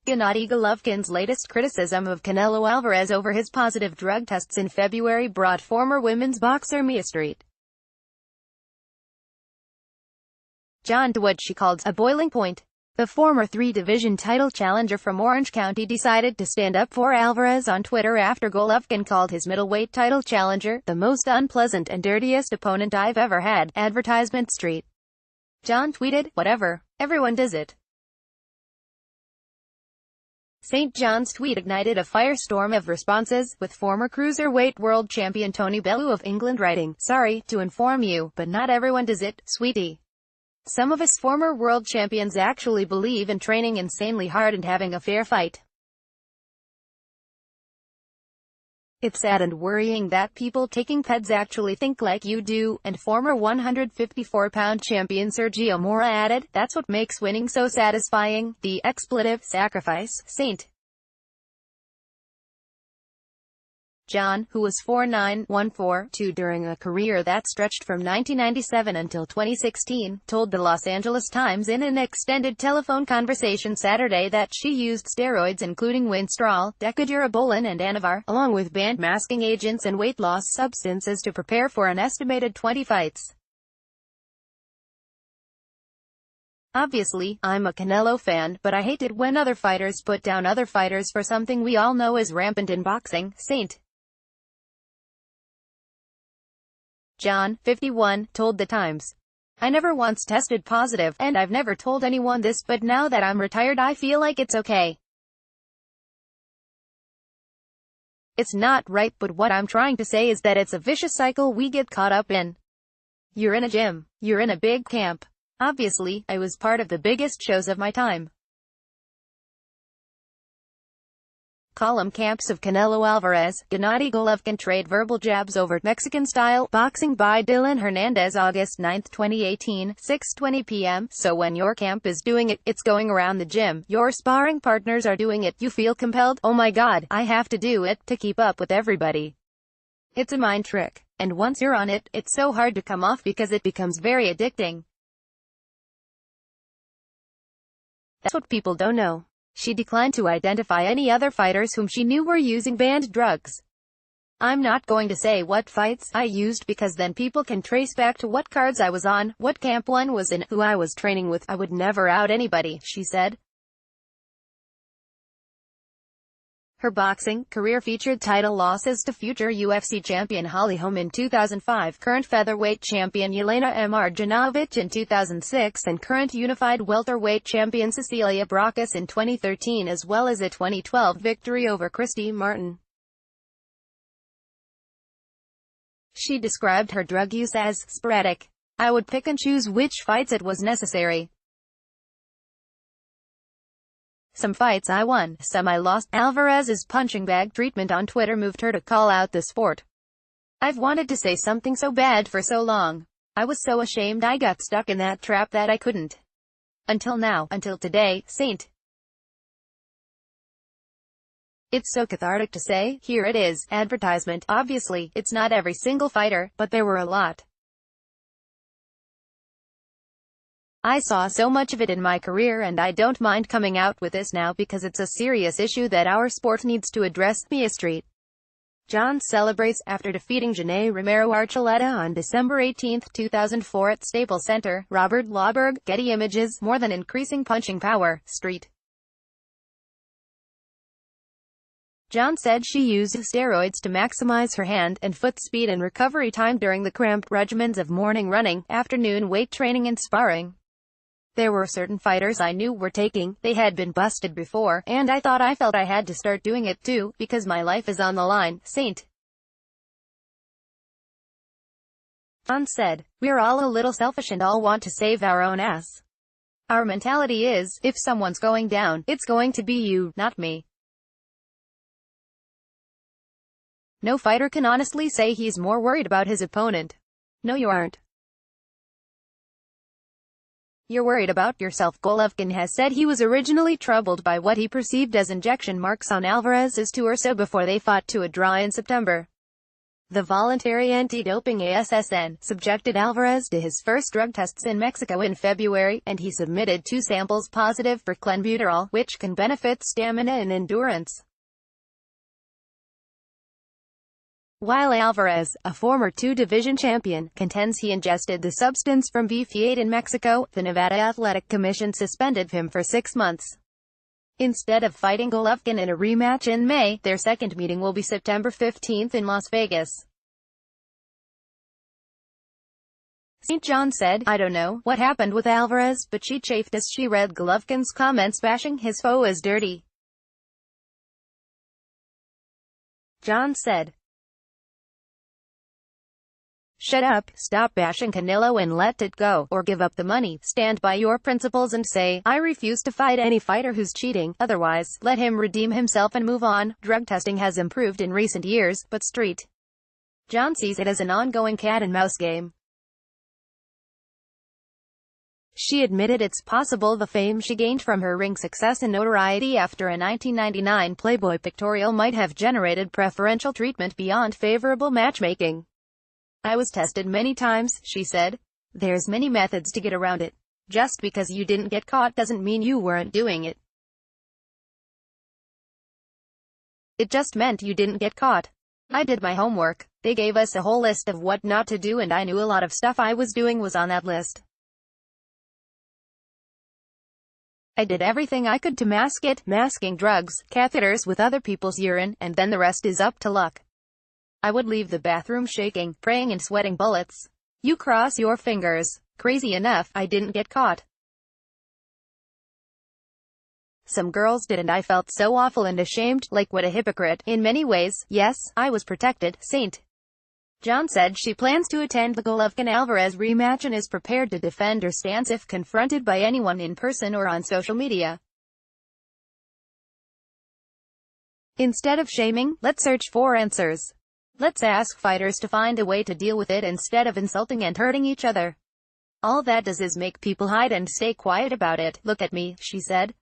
Gennady Golovkin's latest criticism of Canelo Alvarez over his positive drug tests in February brought former women's boxer Mia Street John to what she called a boiling point. The former three-division title challenger from Orange County decided to stand up for Alvarez on Twitter after Golovkin called his middleweight title challenger the most unpleasant and dirtiest opponent I've ever had. Advertisement Street John tweeted, "Whatever. Everyone does it." St. John's tweet ignited a firestorm of responses, with former cruiserweight world champion Tony Bellew of England writing, "Sorry to inform you, but not everyone does it, sweetie. Some of us former world champions actually believe in training insanely hard and having a fair fight. It's sad and worrying that people taking PEDs actually think like you do," and former 154-pound champion Sergio Mora added, "That's what makes winning so satisfying." The expletive sacrifice St. John, who was 4'9", 142 during a career that stretched from 1997 until 2016, told the Los Angeles Times in an extended telephone conversation Saturday that she used steroids including Winstrol, Decadurabolin and Anavar, along with banned masking agents and weight loss substances to prepare for an estimated 20 fights. "Obviously, I'm a Canelo fan, but I hate it when other fighters put down other fighters for something we all know is rampant in boxing," St. John, 51, told the Times. "I never once tested positive, and I've never told anyone this, but now that I'm retired I feel like it's okay. It's not right, but what I'm trying to say is that it's a vicious cycle we get caught up in. You're in a gym. You're in a big camp. Obviously, I was part of the biggest shows of my time. Column camps of Canelo Alvarez, Gennady Golovkin trade verbal jabs over Mexican-style boxing by Dylan Hernandez August 9, 2018, 6:20 p.m. So when your camp is doing it, it's going around the gym. Your sparring partners are doing it. You feel compelled, oh my god, I have to do it, to keep up with everybody. It's a mind trick. And once you're on it, it's so hard to come off because it becomes very addicting. That's what people don't know." She declined to identify any other fighters whom she knew were using banned drugs. "I'm not going to say what fights I used because then people can trace back to what cards I was on, what camp one was in, who I was training with. I would never out anybody," she said. Her boxing career featured title losses to future UFC champion Holly Holm in 2005, current featherweight champion Yelena Marjanovic in 2006, and current unified welterweight champion Cecilia Brakas in 2013, as well as a 2012 victory over Christy Martin. She described her drug use as sporadic. "I would pick and choose which fights it was necessary. Some fights I won, some I lost." Alvarez's punching bag treatment on Twitter moved her to call out the sport. "I've wanted to say something so bad for so long. I was so ashamed I got stuck in that trap that I couldn't. Until now, until today." St. "It's so cathartic to say, here it is." Advertisement. Obviously, it's not every single fighter, but there were a lot. I saw so much of it in my career and I don't mind coming out with this now because it's a serious issue that our sport needs to address." Mia Street John celebrates after defeating Janae Romero Archuleta on December 18, 2004 at Staples Center. Robert Lauberg, Getty Images. "More than increasing punching power." Street John said she used steroids to maximize her hand and foot speed and recovery time during the cramped regimens of morning running, afternoon weight training and sparring. "There were certain fighters I knew were taking, they had been busted before, and I felt I had to start doing it too, because my life is on the line." St. John said, "We're all a little selfish and all want to save our own ass. Our mentality is, if someone's going down, it's going to be you, not me. No fighter can honestly say he's more worried about his opponent. No, you aren't. You're worried about yourself." Golovkin has said he was originally troubled by what he perceived as injection marks on Alvarez's torso before they fought to a draw in September. The voluntary anti-doping ASSN subjected Alvarez to his first drug tests in Mexico in February, and he submitted 2 samples positive for clenbuterol, which can benefit stamina and endurance. While Alvarez, a former 2-division champion, contends he ingested the substance from beef he ate in Mexico, the Nevada Athletic Commission suspended him for 6 months. Instead of fighting Golovkin in a rematch in May, their second meeting will be September 15 in Las Vegas. St. John said, "I don't know what happened with Alvarez, but she chafed as she read Golovkin's comments bashing his foe as dirty." John said, "Shut up, stop bashing Canelo and let it go, or give up the money, stand by your principles and say, I refuse to fight any fighter who's cheating, otherwise, let him redeem himself and move on." Drug testing has improved in recent years, but St. John sees it as an ongoing cat-and-mouse game. She admitted it's possible the fame she gained from her ring success and notoriety after a 1999 Playboy pictorial might have generated preferential treatment beyond favorable matchmaking. "I was tested many times," she said. "There's many methods to get around it. Just because you didn't get caught doesn't mean you weren't doing it. It just meant you didn't get caught. I did my homework. They gave us a whole list of what not to do and I knew a lot of stuff I was doing was on that list. I did everything I could to mask it, masking drugs, catheters with other people's urine, and then the rest is up to luck. I would leave the bathroom shaking, praying and sweating bullets. You cross your fingers. Crazy enough, I didn't get caught. Some girls did and I felt so awful and ashamed, like what a hypocrite. In many ways, yes, I was protected." St. John said she plans to attend the Golovkin-Alvarez rematch and is prepared to defend her stance if confronted by anyone in person or on social media. "Instead of shaming, let's search for answers. Let's ask fighters to find a way to deal with it instead of insulting and hurting each other. All that does is make people hide and stay quiet about it. Look at me," she said.